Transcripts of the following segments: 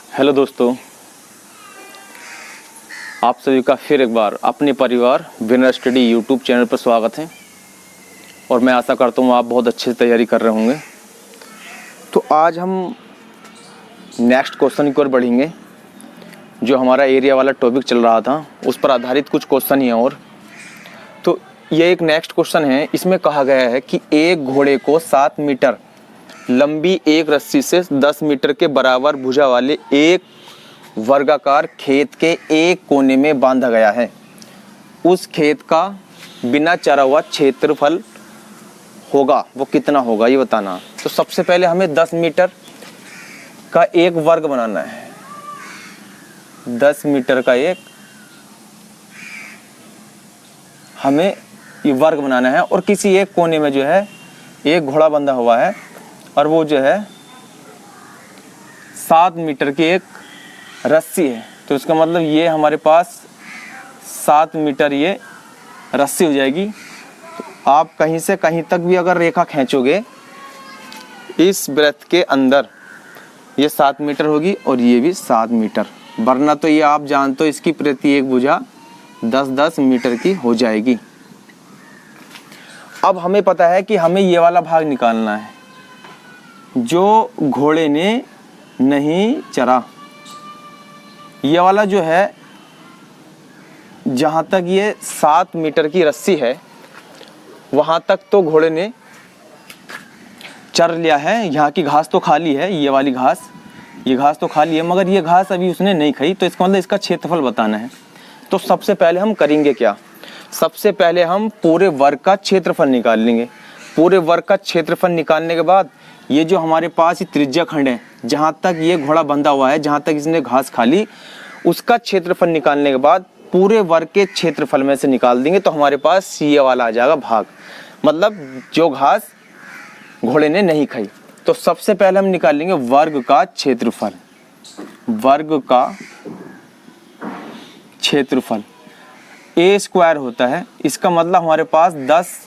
Hello दोस्तों, आप सभी का फिर एक बार अपने परिवार विनर स्टडी यूट्यूब चैनल पर स्वागत है। और मैं आशा करता हूँ आप बहुत अच्छे से तैयारी कर रहे होंगे। तो आज हम नेक्स्ट क्वेश्चन की ओर बढ़ेंगे। जो हमारा एरिया वाला टॉपिक चल रहा था उस पर आधारित कुछ क्वेश्चन ही हैं। और तो ये एक नेक्स्ट क्वेश्चन है। इसमें कहा गया है कि एक घोड़े को 7 मीटर लंबी एक रस्सी से 10 मीटर के बराबर भुजा वाले एक वर्गाकार खेत के एक कोने में बांधा गया है। उस खेत का बिना चरा हुआ क्षेत्रफल होगा वो कितना होगा, ये बताना। तो सबसे पहले हमें 10 मीटर का एक वर्ग बनाना है। 10 मीटर का एक हमें ये वर्ग बनाना है और किसी एक कोने में जो है एक घोड़ा बंधा हुआ है और वो जो है 7 मीटर की एक रस्सी है। तो इसका मतलब ये हमारे पास 7 मीटर ये रस्सी हो जाएगी। तो आप कहीं से कहीं तक भी अगर रेखा खींचोगे इस वृत्त के अंदर ये 7 मीटर होगी और ये भी 7 मीटर, वरना तो ये आप जानते हो इसकी प्रति एक भुजा 10-10 मीटर की हो जाएगी। अब हमें पता है कि हमें ये वाला भाग निकालना है जो घोड़े ने नहीं चरा। ये वाला जो है जहाँ तक ये 7 मीटर की रस्सी है वहाँ तक तो घोड़े ने चर लिया है। यहाँ की घास तो खाली है, ये वाली घास, ये घास तो खाली है, मगर ये घास अभी उसने नहीं खाई। तो इसका मतलब इसका क्षेत्रफल बताना है। तो सबसे पहले हम करेंगे क्या, सबसे पहले हम पूरे वर्ग का क्षेत्रफल निकाल लेंगे। पूरे वर्ग का क्षेत्रफल निकालने के बाद ये जो हमारे पास ये त्रिज्या खंड है जहाँ तक ये घोड़ा बंधा हुआ है, जहाँ तक इसने घास खा ली, उसका क्षेत्रफल निकालने के बाद पूरे वर्ग के क्षेत्रफल में से निकाल देंगे। तो हमारे पास ये वाला आ जाएगा भाग, मतलब जो घास घोड़े ने नहीं खाई। तो सबसे पहले हम निकाल लेंगे वर्ग का क्षेत्रफल। वर्ग का क्षेत्रफल ए स्क्वायर होता है। इसका मतलब हमारे पास 10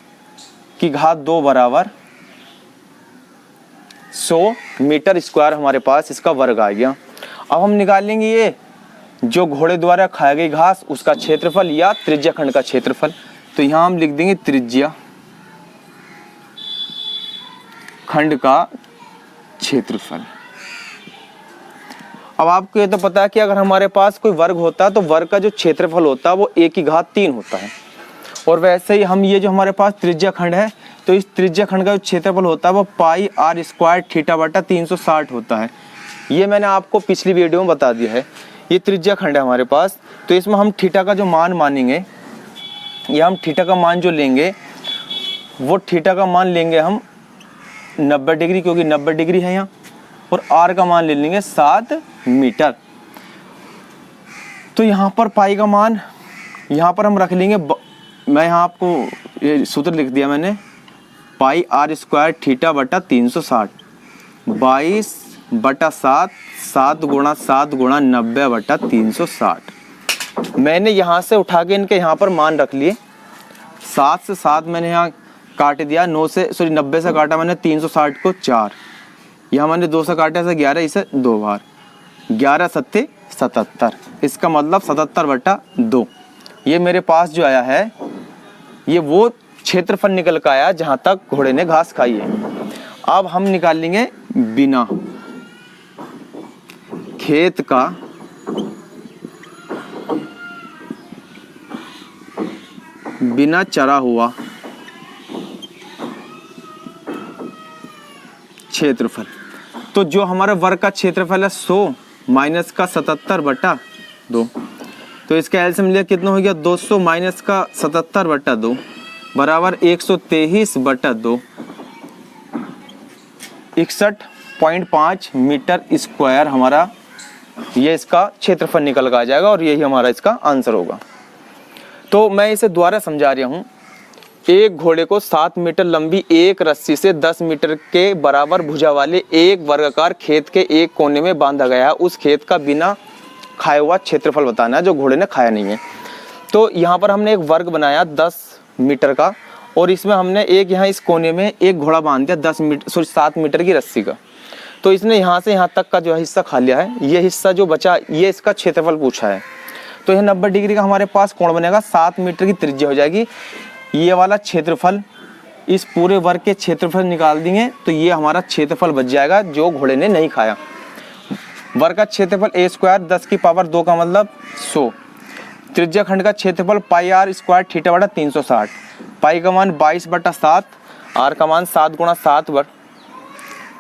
की घात 2 बराबर 100 मीटर स्क्वायर हमारे पास इसका वर्ग आ गया। अब हम निकालेंगे ये जो घोड़े द्वारा खाई गई घास उसका क्षेत्रफल या त्रिज्या खंड का क्षेत्रफल। तो यहाँ हम लिख देंगे त्रिज्या खंड का क्षेत्रफल। अब आपको ये तो पता है कि अगर हमारे पास कोई वर्ग होता है तो वर्ग का जो क्षेत्रफल होता है वो 1 की घात 3 होता है। और वैसे ही हम ये जो हमारे पास त्रिज्या खंड है तो इस त्रिज्या खंड का जो क्षेत्रफल होता है वो पाई r स्क्वायर थीटा बटा 360 होता है। ये मैंने आपको पिछली वीडियो में बता दिया है। ये त्रिज्या खंड है हमारे पास। तो इसमें हम थीटा का जो मान मानेंगे या हम थीटा का मान जो लेंगे वो थीटा का मान लेंगे हम 90 डिग्री, क्योंकि 90 डिग्री है यहाँ। और r का मान ले लेंगे 7 मीटर। तो यहाँ पर पाई का मान यहाँ पर हम रख लेंगे, मैं यहाँ आपको ये सूत्र लिख दिया मैंने, पाई r स्क्वायर थीटा बटा 360 22/7 7 गुणा 7 गुणा 90 बटा 360। मैंने यहाँ से उठा के इनके यहाँ पर मान रख लिए। 7 से 7 मैंने यहाँ काट दिया, 90 से काटा मैंने 360 को 4, यहाँ मैंने 2 से काटा से 11, इसे 2 बार, 11 सत्ते 77। इसका मतलब 77/2। ये मेरे पास जो आया है ये वो क्षेत्रफल निकल कर आया जहाँ तक घोड़े ने घास खाई है। अब हम निकाल लेंगे बिना खेत का बिना चरा हुआ क्षेत्रफल। तो जो हमारा वर्ग का क्षेत्रफल है 100 माइनस का 77/2, तो इसका एलसीएम लिया कितना हो गया 200 माइनस का 77/2 बराबर 123/2, 61.5 मीटर स्क्वायर हमारा ये इसका क्षेत्रफल निकल कर आ जाएगा और यही हमारा इसका आंसर होगा। तो मैं इसे दोबारा समझा रहा हूँ। एक घोड़े को 7 मीटर लंबी एक रस्सी से 10 मीटर के बराबर भुजा वाले एक वर्गाकार खेत के एक कोने में बांधा गया है। उस खेत का बिना खाया हुआ क्षेत्रफल बताना है जो घोड़े ने खाया नहीं है। तो यहाँ पर हमने एक वर्ग बनाया 10 मीटर का और इसमें हमने एक यहाँ इस कोने में एक घोड़ा बांध दिया 7 मीटर की रस्सी का। तो इसने यहाँ से यहाँ तक का जो है हिस्सा खा लिया है। ये हिस्सा जो बचा ये इसका क्षेत्रफल पूछा है। तो यह 90 डिग्री का हमारे पास कोण बनेगा, 7 मीटर की त्रिज्या हो जाएगी। ये वाला क्षेत्रफल, इस पूरे वर्ग के क्षेत्रफल निकाल देंगे तो ये हमारा क्षेत्रफल बच जाएगा जो घोड़े ने नहीं खाया। वर्ग का क्षेत्रफल a स्क्वायर 10 की पावर 2 का मतलब 100। त्रिज्या खंड का क्षेत्रफल पाई आर स्क्वायर थीटा बटा 360। पाई का मान 22/7, आर का मान 7 गुणा 7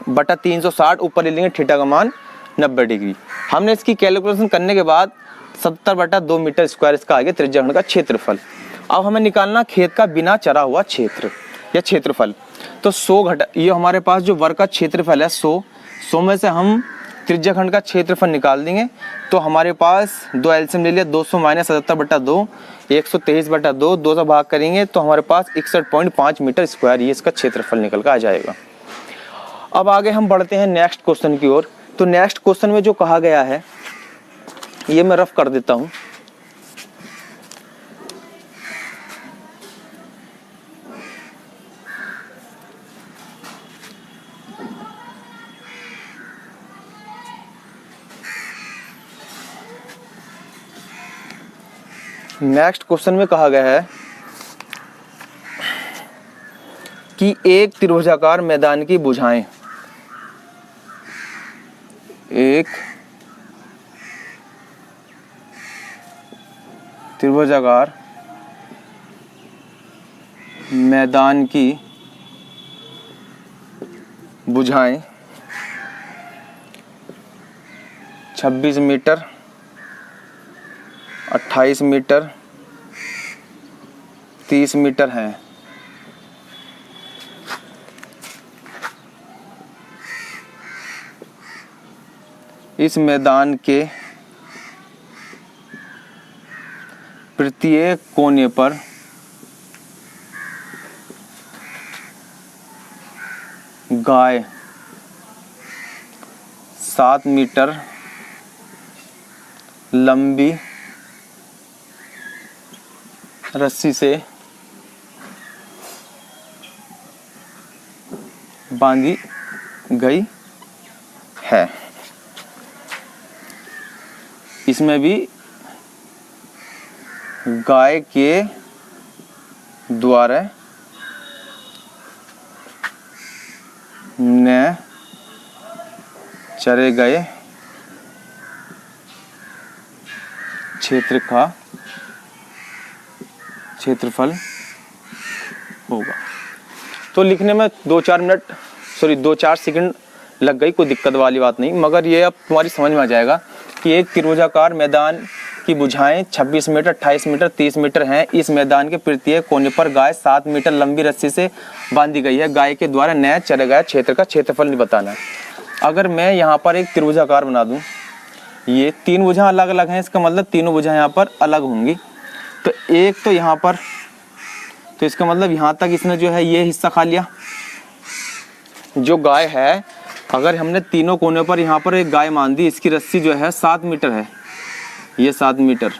बटा 360, ऊपर ले लेंगे थीटा का मान 90 डिग्री। हमने इसकी कैलकुलेशन करने के बाद 70/2 मीटर स्क्वायर इसका आ गया त्रिज्या खंड का क्षेत्रफल। अब हमें निकालना खेत का बिना चरा हुआ क्षेत्र या क्षेत्रफल। तो 100 घटा, ये हमारे पास जो वर्ग का क्षेत्रफल है 100 में से हम त्रिज्या खंड का क्षेत्रफल निकाल देंगे तो हमारे पास 2 एलसीएम ले लिया, 200 माइनस 77/2, 123/2, 2 से भाग करेंगे तो हमारे पास 61.5 मीटर स्क्वायर ये इसका क्षेत्रफल निकल कर आ जाएगा। अब आगे हम बढ़ते हैं नेक्स्ट क्वेश्चन की ओर। तो नेक्स्ट क्वेश्चन में जो कहा गया है ये मैं रफ कर देता हूं। नेक्स्ट क्वेश्चन में कहा गया है कि एक त्रिभुजाकार मैदान की भुजाएं, एक त्रिभुजाकार मैदान की भुजाएं 26 मीटर, 28 मीटर, 30 मीटर है। इस मैदान के प्रत्येक कोने पर गाय 7 मीटर लंबी रस्सी से बांधी गई है। इसमें भी गाय के द्वारा न चरे गए क्षेत्र का क्षेत्रफल होगा। तो लिखने में 2-4 सेकंड लग गई, कोई दिक्कत वाली बात नहीं, मगर ये अब तुम्हारी समझ में आ जाएगा कि एक त्रिभुजाकार मैदान की भुजाएं 26 मीटर, 28 मीटर, 30 मीटर हैं। इस मैदान के प्रत्येक कोने पर गाय 7 मीटर लंबी रस्सी से बांधी गई है। गाय के द्वारा न चरे गए क्षेत्र का क्षेत्रफल नहीं बताना है। अगर मैं यहाँ पर एक त्रिभुजाकार बना दूँ, ये 3 भुजाएं अलग अलग हैं, इसका मतलब तीनों भुजाएं यहाँ पर अलग होंगी। तो एक तो यहाँ पर, तो इसका मतलब यहाँ तक इसने जो है ये हिस्सा खा लिया। जो गाय है, अगर हमने तीनों कोने पर यहाँ पर एक गाय मान दी, इसकी रस्सी जो है 7 मीटर है, ये 7 मीटर,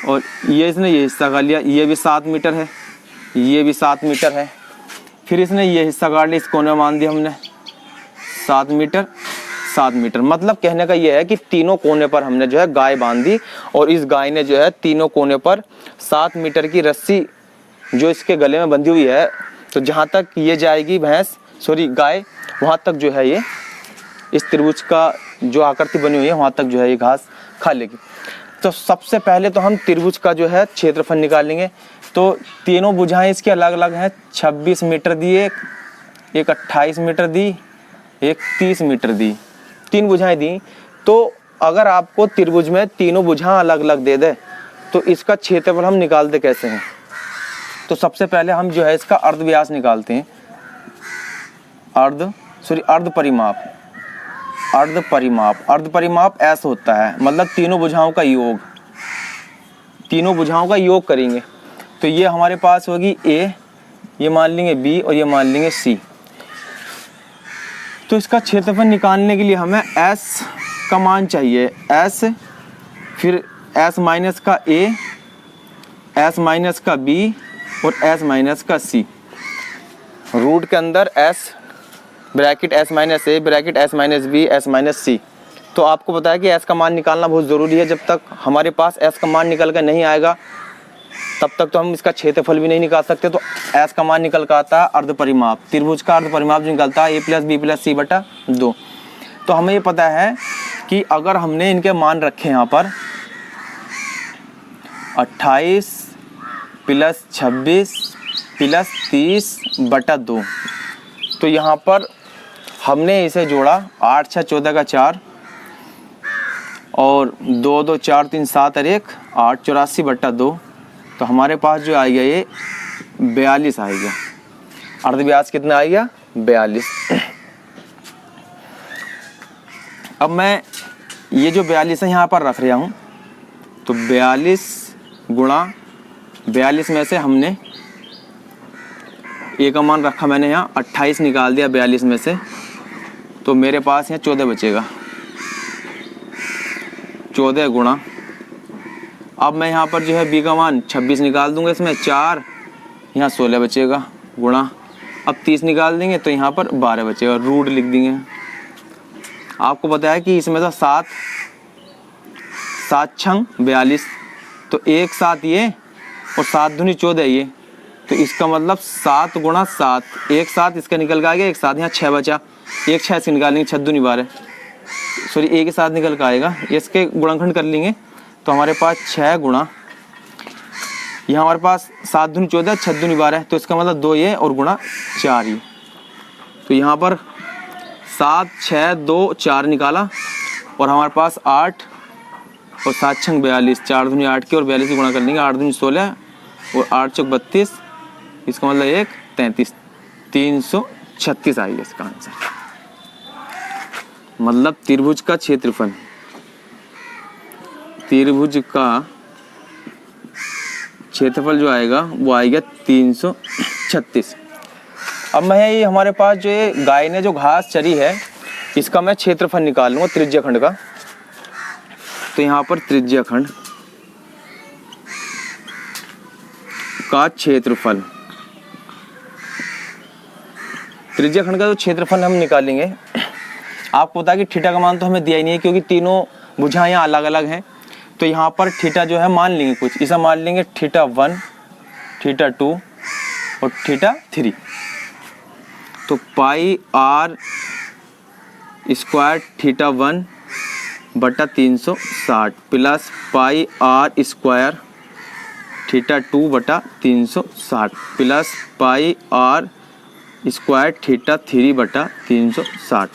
और ये इसने ये हिस्सा खा लिया, ये भी 7 मीटर है, ये भी 7 मीटर है। फिर इसने ये हिस्सा काट लिया, इस कोने में मान दिया हमने 7 मीटर, 7 मीटर। मतलब कहने का ये है कि तीनों कोने पर हमने जो है गाय बांधी और इस गाय ने जो है तीनों कोने पर 7 मीटर की रस्सी जो इसके गले में बंधी हुई है, तो जहाँ तक ये जाएगी गाय, वहाँ तक जो है ये इस त्रिभुज का जो आकृति बनी हुई है वहाँ तक जो है ये घास खा लेगी। तो सबसे पहले तो हम त्रिभुज का जो है क्षेत्रफल निकालेंगे। तो तीनों भुजाएं इसकी अलग अलग हैं, 26 मीटर दी, एक 28 मीटर दी, एक 30 मीटर दी, 3 भुजाएं दी। तो अगर आपको त्रिभुज में तीनों भुजाएं अलग अलग दे दे तो इसका क्षेत्रफल हम निकालते कैसे हैं? तो सबसे पहले हम जो है इसका अर्ध व्यास निकालते हैं। अर्ध परिमाप ऐसा होता है, मतलब तीनों भुजाओं का योग करेंगे। तो ये हमारे पास होगी ए, ये मान लेंगे बी और ये मान लेंगे सी। तो इसका क्षेत्रफल निकालने के लिए हमें एस का मान चाहिए, एस, फिर एस माइनस का ए, एस माइनस का बी और एस माइनस का सी। रूट के अंदर s bracket s minus a bracket s minus b s minus c. तो आपको पता है कि s का मान निकालना बहुत ज़रूरी है। जब तक हमारे पास s का मान निकल कर नहीं आएगा तब तक तो हम इसका क्षेत्रफल भी नहीं निकाल सकते। तो s का मान निकल कर आता है अर्ध परिमाप, त्रिभुज का अर्ध परिमाप जो निकलता है a प्लस बी प्लस सी बटा 2। तो हमें ये पता है कि अगर हमने इनके मान रखे यहाँ पर 28 प्लस 26 प्लस 30 बटा 2, तो यहाँ पर हमने इसे जोड़ा 8 6 14 का 4 और 2 2 4 3 7 और 1 8 84 बटा 2। तो हमारे पास जो आएगा ये 42 आएगा। अर्धव्यास कितना आएगा? 42। अब मैं ये जो 42 है यहाँ पर रख रहा हूँ। तो 42 गुणा 42 में से हमने ए का मान रखा मैंने यहाँ 28 निकाल दिया 42 में से, तो मेरे पास यहाँ 14 बचेगा। 14 गुणा, अब मैं यहाँ पर जो है बी का मान 26 निकाल दूंगा, इसमें 4 यहाँ 16 बचेगा गुणा, अब 30 निकाल देंगे तो यहाँ पर 12 बचेगा, रूट लिख देंगे। आपको पता है कि इसमें तो 7 छंग 42, तो एक साथ ये और 7 दूनी 14 ये, तो इसका मतलब 7 गुणा 7, एक साथ इसका निकल के आ गया, एक साथ यहाँ 6 बचा, एक 6 से निकालेंगे 6 दूनी 12, सॉरी एक के साथ निकल के आएगा, इसके गुणनखंड कर लेंगे तो हमारे पास 6 गुणा, यहाँ हमारे पास 7 दूनी 14 6 दूनी 12, तो इसका मतलब 2 ये और गुणा 4 ये। तो यहाँ पर 7 6 2 4 निकाला और हमारे पास 8 और 7 छंग 42, 4 दूनी 8 की और 42 की गुणा कर लेंगे, 8 दूनी 16 और 8 चौक 32, इसका मतलब 1 33, 336 आएगा इसका आंसर। मतलब त्रिभुज का क्षेत्रफल, त्रिभुज का क्षेत्रफल जो आएगा वो आएगा 336। अब मैं ये हमारे पास जो ये गाय ने जो घास चरी है इसका मैं क्षेत्रफल निकाल लूँगा त्रिज्याखंड का। तो यहाँ पर त्रिज्याखंड का क्षेत्रफल, त्रिज्याखंड का जो क्षेत्रफल हम निकालेंगे, आपको पता है कि थीटा का मान तो हमें दिया ही नहीं है क्योंकि तीनों भुजाएं यहाँ अलग अलग हैं। तो यहाँ पर थीटा जो है मान लेंगे कुछ, इसे मान लेंगे थीटा 1 थीटा 2 और थीटा 3। तो पाई आर स्क्वायर थीटा 1 बटा 360 plus pi r square theta 2 बटा 360 plus pi r square theta 3 बटा 360।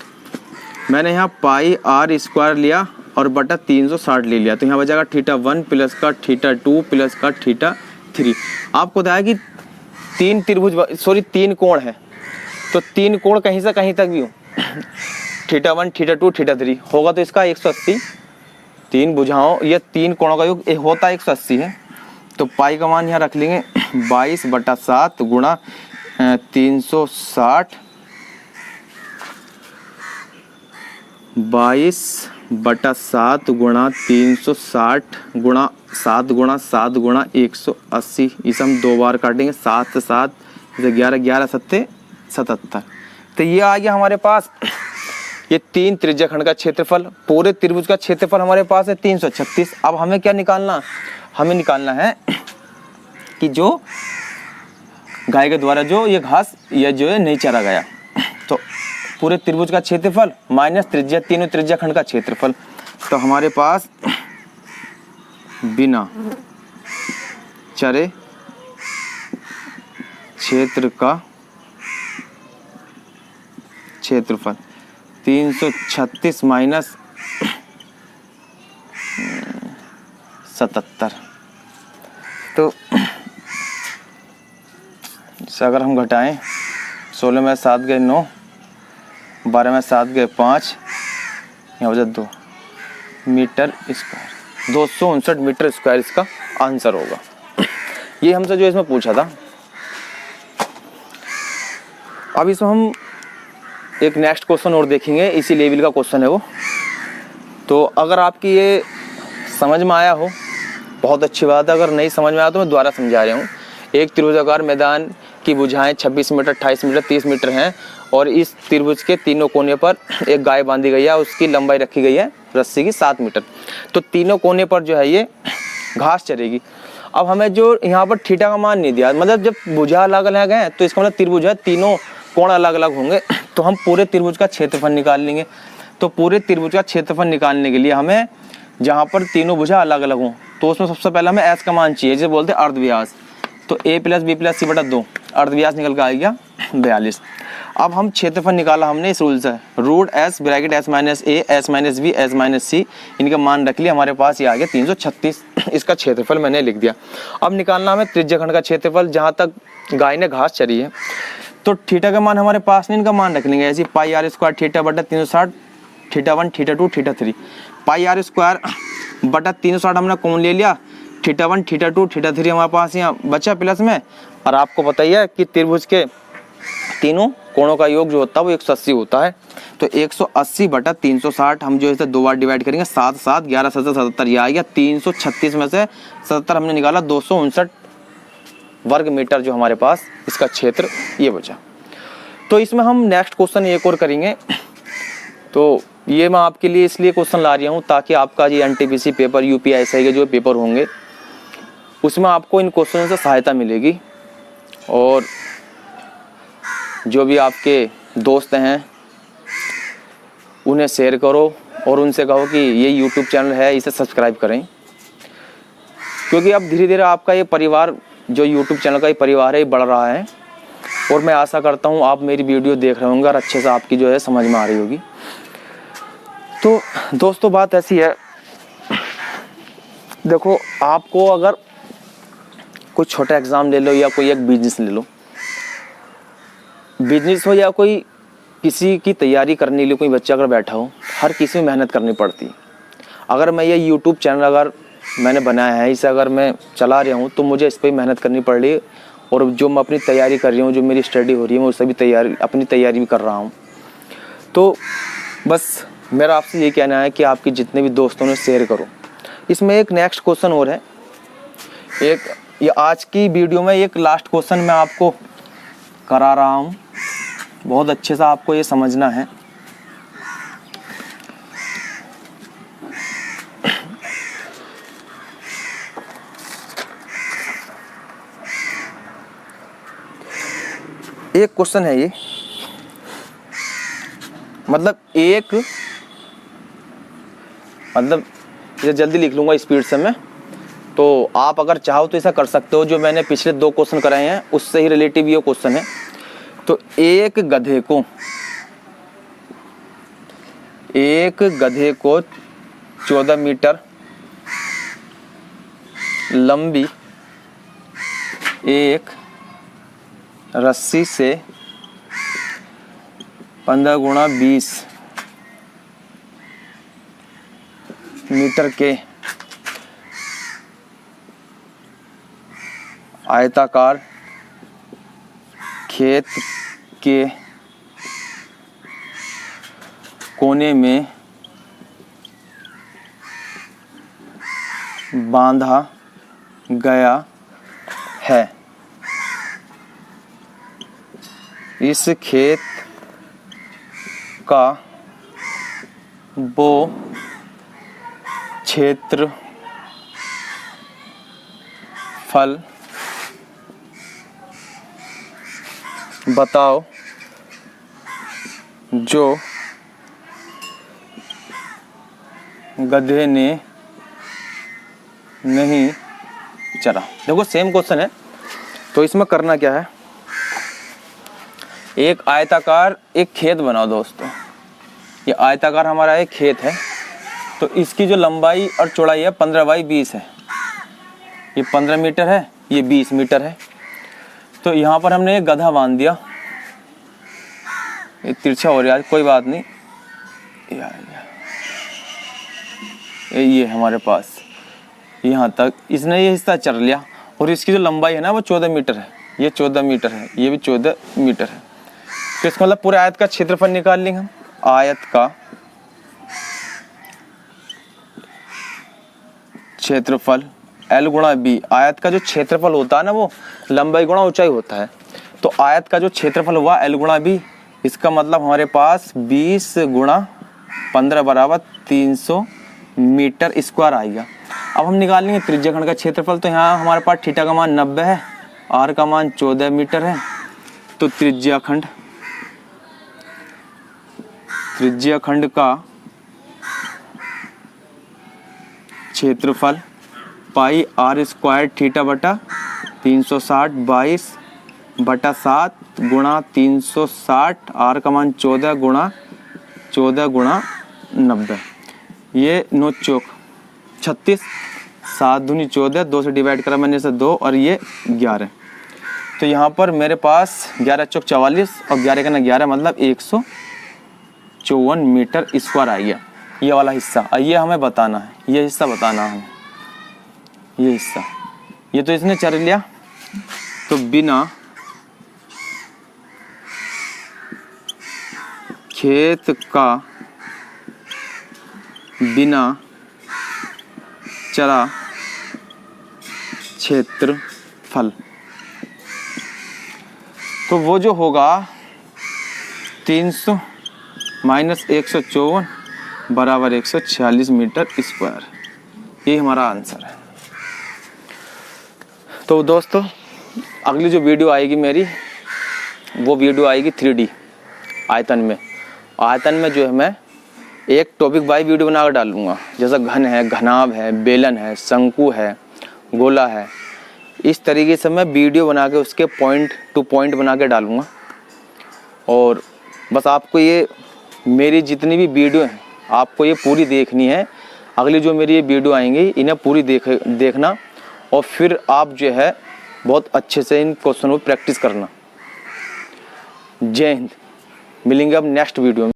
मैंने यहाँ पाई आर स्क्वायर लिया और बटा 360 ले लिया, तो यहाँ बचेगा थीटा 1 प्लस का थीटा 2 प्लस का थीटा 3। आपको बताया कि 3 त्रिभुज सॉरी 3 कोण है, तो 3 कोण कहीं से कहीं तक भी हो, थीटा 1 थीटा 2 थीटा 3 होगा तो इसका 180, 3 भुजाओं ये 3 कोणों का योग होता 180 है। तो पाई का मान यहाँ रख लेंगे 22 बटा 7 गुणा 360, 22 बटा 7 गुणा 360 गुणा 7 गुणा 7 गुणा 180, इसे हम 2 बार काटेंगे, 7 7 11 11 7 77। तो ये आ गया हमारे पास ये 3 त्रिज्याखंड का क्षेत्रफल। पूरे त्रिभुज का क्षेत्रफल हमारे पास है 336। अब हमें क्या निकालना, हमें निकालना है कि जो गाय के द्वारा जो ये घास या जो है नहीं चरा गया, तो पूरे त्रिभुज का क्षेत्रफल माइनस त्रिज्या तीनों त्रिज्याखंड का क्षेत्रफल। तो हमारे पास बिना चरे क्षेत्र का क्षेत्रफल 336 माइनस 77। तो इसे अगर हम घटाएं, 16 में 7 गए 9, 12 में 7 गए 5, यहाँ वजह 2 मीटर स्क्वायर, 259 मीटर स्क्वायर इसका आंसर होगा। ये हमसे जो इसमें पूछा था। अब इसमें हम एक नेक्स्ट क्वेश्चन और देखेंगे, इसी लेवल का क्वेश्चन है वो। तो अगर आपकी ये समझ में आया हो बहुत अच्छी बात है, अगर नहीं समझ में आया तो मैं दोबारा समझा रहा हूँ। एक त्रिभुजाकार मैदान की भुजाएं 26 मीटर 28 मीटर 30 मीटर हैं और इस त्रिभुज के तीनों कोने पर एक गाय बांधी गई है, उसकी लंबाई रखी गई है रस्सी की 7 मीटर। तो तीनों कोने पर जो है ये घास चरेगी। अब हमें जो यहाँ पर थीटा का मान नहीं दिया, मतलब जब भुजा अलग अलग है तो इसका मतलब त्रिभुज है, तीनों कोण अलग अलग होंगे, तो हम पूरे त्रिभुज का क्षेत्रफल निकाल लेंगे। तो पूरे त्रिभुज का क्षेत्रफल निकालने के लिए हमें जहाँ पर तीनों भुजा अलग अलग हों तो उसमें सबसे पहले हमें एस का मान चाहिए, जिसे बोलते हैं अर्धव्यास। तो a + b + c / 2 अर्धव्यास निकल के आ गया 42। अब हम क्षेत्रफल निकाला हमने इस रूल से, root s bracket s - a s - b s - c, इनका मान रख लिया, हमारे पास ये आ गया 336। इसका क्षेत्रफल मैंने लिख दिया। अब निकालना हमें त्रिज्यखंड का क्षेत्रफल जहाँ तक गाय ने घास चरी है। तो थीटा का मान हमारे पास नहीं, इनका मान रख लेंगे ऐसे πr² थीटा बटा 360 थीटा 1 थीटा 2 थीटा 3। πr² बटा 360 हमने कॉमन ले लिया, थीटा 1 थीटा 2 थीटा 3 हमारे पास यहाँ बचा प्लस में। और आपको पता ही है कि त्रिभुज के तीनों कोणों का योग जो होता है वो 180 होता है। तो 180 बटा 360 हम जो है 2 बार डिवाइड करेंगे, 7 7 11 7 77, ये आ गया 336 में से 77 हमने निकाला, 259 वर्ग मीटर जो हमारे पास इसका क्षेत्र ये बचा। तो इसमें हम नेक्स्ट क्वेश्चन एक और करेंगे। तो ये मैं आपके लिए इसलिए क्वेश्चन ला रहा हूँ ताकि आपका ये NTPC पेपर UPSI के जो पेपर होंगे उसमें आपको इन क्वेश्चनों से सहायता मिलेगी। और जो भी आपके दोस्त हैं उन्हें शेयर करो और उनसे कहो कि ये YouTube चैनल है, इसे सब्सक्राइब करें, क्योंकि अब धीरे धीरे आपका ये परिवार जो YouTube चैनल का ये परिवार है ये बढ़ रहा है। और मैं आशा करता हूँ आप मेरी वीडियो देख रहे होंगे और अच्छे से आपकी जो है समझ में आ रही होगी। तो दोस्तों बात ऐसी है, देखो आपको अगर कोई छोटा एग्ज़ाम ले लो या कोई एक बिजनेस ले लो, बिजनेस हो या कोई किसी की तैयारी करने के लिए कोई बच्चा अगर बैठा हो, हर किसी में मेहनत करनी पड़ती है। अगर मैं ये YouTube चैनल अगर मैंने बनाया है, इसे अगर मैं चला रहा हूँ तो मुझे इस पर मेहनत करनी पड़ रही है। और जो मैं अपनी तैयारी कर रही हूँ, जो मेरी स्टडी हो रही है, मैं उससे भी अपनी तैयारी भी कर रहा हूँ। तो बस मेरा आपसे ये कहना है कि आपके जितने भी दोस्तों ने शेयर करो। इसमें एक नेक्स्ट क्वेश्चन और है, एक ये आज की वीडियो में एक लास्ट क्वेश्चन मैं आपको करा रहा हूँ, बहुत अच्छे से आपको ये समझना है। एक क्वेश्चन है ये, मतलब ये जल्दी लिख लूँगा स्पीड से मैं, तो आप अगर चाहो तो ऐसा कर सकते हो। जो मैंने पिछले 2 क्वेश्चन कराए हैं उससे ही रिलेटिव ये क्वेश्चन है। तो एक गधे को 14 मीटर लंबी एक रस्सी से 15 × 20 मीटर के आयताकार खेत के कोने में बांधा गया है। इस खेत का वो क्षेत्रफल बताओ जो गधे ने नहीं चला। देखो सेम क्वेश्चन है, तो इसमें करना क्या है, एक आयताकार एक खेत बनाओ दोस्तों। ये आयताकार हमारा एक खेत है, तो इसकी जो लंबाई और चौड़ाई है 15/20 है। ये 15 मीटर है, ये 20 मीटर है। तो यहाँ पर हमने एक गधा बांध दिया, ये तिरछा हो रहा है, कोई बात नहीं। ये हमारे पास यहाँ तक इसने ये हिस्सा चर लिया, और इसकी जो लंबाई है ना वो 14 मीटर है। ये 14 मीटर है, ये भी 14 मीटर है। तो इसका मतलब पूरे आयत का क्षेत्रफल निकाल लेंगे हम। आयत का क्षेत्रफल L × B। आयत का जो क्षेत्रफल होता है ना वो लंबाई गुणा ऊंचाई होता है। तो आयत का जो क्षेत्रफल हुआ L × B, इसका मतलब हमारे पास 20 गुणा 15 बराबर 300 मीटर स्क्वायर आएगा। अब हम निकालेंगे त्रिज्याखंड का क्षेत्रफल। तो यहाँ हमारे पास थीटा का मान 90 है, आर का मान 14 मीटर है। तो त्रिज्याखंड का क्षेत्रफल पाई आर स्क्वायर थीटा बटा 360 22/7 गुणा 360, आर का मान 14 गुणा 90। ये 9 चौक 36, 7 दूनी 14, 2 से डिवाइड करा मैंने से 2 और ये 11। तो यहाँ पर मेरे पास 11 चौक 44 और 11 का 11 मतलब 154 मीटर स्क्वायर आ गया ये वाला हिस्सा। ये हमें बताना है, ये हिस्सा बताना है, ये हिस्सा। ये तो इसने चल लिया। तो बिना खेत का बिना चरा क्षेत्रफल, तो वो जो होगा 300 माइनस 154 बराबर 146 मीटर स्क्वायर। ये हमारा आंसर है। तो दोस्तों अगली जो वीडियो आएगी मेरी, वो वीडियो आएगी 3D आयतन में। आयतन में जो है मैं एक टॉपिक बाय वीडियो बनाकर डालूंगा, जैसा घन है, घनाभ है, बेलन है, शंकु है, गोला है। इस तरीके से मैं वीडियो बना के उसके पॉइंट टू पॉइंट बना के डालूंगा। और बस आपको ये मेरी जितनी भी वीडियो हैं आपको ये पूरी देखनी है। अगली जो मेरी ये वीडियो आएंगी इन्हें पूरी देखना और फिर आप जो है बहुत अच्छे से इन क्वेश्चनों को प्रैक्टिस करना। जय हिंद। मिलेंगे अब नेक्स्ट वीडियो में।